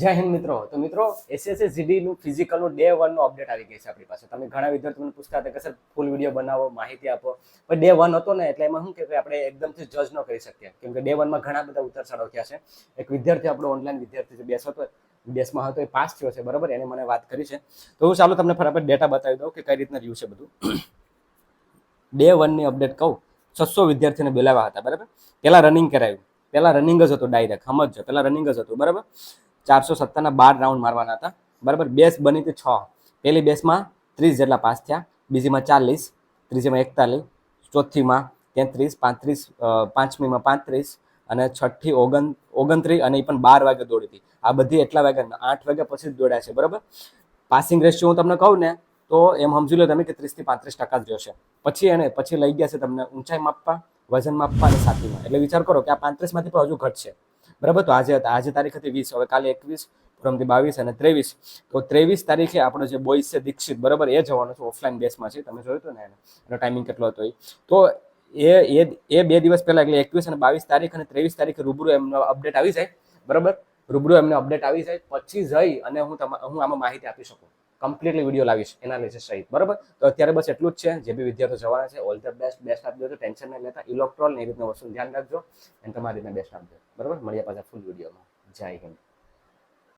જય હિન્દ મિત્રો. તો મિત્રો એસએસસીજીડી નું ફિઝિકલનું ડે 1 નો અપડેટ આવી ગઈ છે આપણી પાસે. તમે ઘણા વિદ્યાર્થીઓને પૂછતા હતા કે સર ફૂલ વિડીયો બનાવો, માહિતી આપો, પણ ડે 1 હતો ને એટલે એમાં શું કે આપણે એકદમથી જજ ન કરી શકીએ, કેમ કે ડે 1 માં ઘણા બધા ઉતાર ચઢાવ થયા છે. એક વિદ્યાર્થી આપણો ઓનલાઈન વિદ્યાર્થી જે બેસમાં હતો એ પાસ થયો છે, બરાબર, એને મને વાત કરી છે. તો હું ચાલો તમને ફટાફટ ડેટા બતાવી દઉં કે કઈ રીતના રહ્યું છે બધું. ડે 1 ની અપડેટ કહું, 600 વિદ્યાર્થીઓને બોલાવ્યા હતા, બરાબર. પેલા રનિંગ કરાવ્યું, પેલા રનિંગ જ હતું ડાયરેક્ટ, સમજજો, પેલા રનિંગ જ હતું, બરાબર. 417 ના 12 રાઉન્ડ મારવાના હતા, બરાબર. બેસ બની હતી 6. પહેલી બેસમાં 30 જેટલા પાસ થયા, બીજીમાં 40, ત્રીજીમાં 41, ચોથીમાં 33, 35, પાંચમીમાં 35 અને છઠ્ઠી 29, અને એ પણ 12 વાગે દોડી હતી. આ બધી એટલા વાગે 8 વાગ્યા પછી જ દોડ્યા છે, બરાબર. પાસિંગ રેશિયો હું તમને કહું ને તો એમ સમજી લો તમે કે 30 થી 35% જ રહેશે. પછી લઈ ગયા છે તમને ઊંચાઈ માપવા, વજન માપવા અને સાતીમાં. એટલે વિચાર કરો કે આ 35 માંથી પણ હજુ ઘટશે, બરાબર. તો આજે તારીખ હતી 20, હવે કાલે 21, પરમથી 22 અને 23. તો 23 તારીખે આપણો જે બોયસ છે દીક્ષિત, બરાબર, એ જવાનો છે ઓફલાઈન બેસમાં છે. તમે જોયું હતું ને એનો ટાઈમિંગ કેટલો હતો એ. તો એ 2 દિવસ પહેલા એટલે 21 અને 22 તારીખ અને 23 તારીખે રૂબરૂ એમનો અપડેટ આવી જાય, બરાબર. રૂબરૂ એમને અપડેટ આવી જાય પછી જઈ અને હું આમાં માહિતી આપી શકું, કમ્પ્લીટલી વિડીયો લાવીશ એનાલિસિસ સહિત, બરાબર. તો અત્યારે બસ એટલું જ છે. જે બી વિદ્યાર્થીઓ જવાના છે, ઓલ ધ બેસ્ટ આપજો, ટેન્શન નહીં લેતા. ઇલેક્ટ્રોલ ને એ રીતના વસ્તુ ધ્યાન રાખજો અને તમારી રીતના બેસ્ટ આપજો, બરાબર. મળીએ પાછા ફૂલ વિડીયોમાં. જય હિન્દ.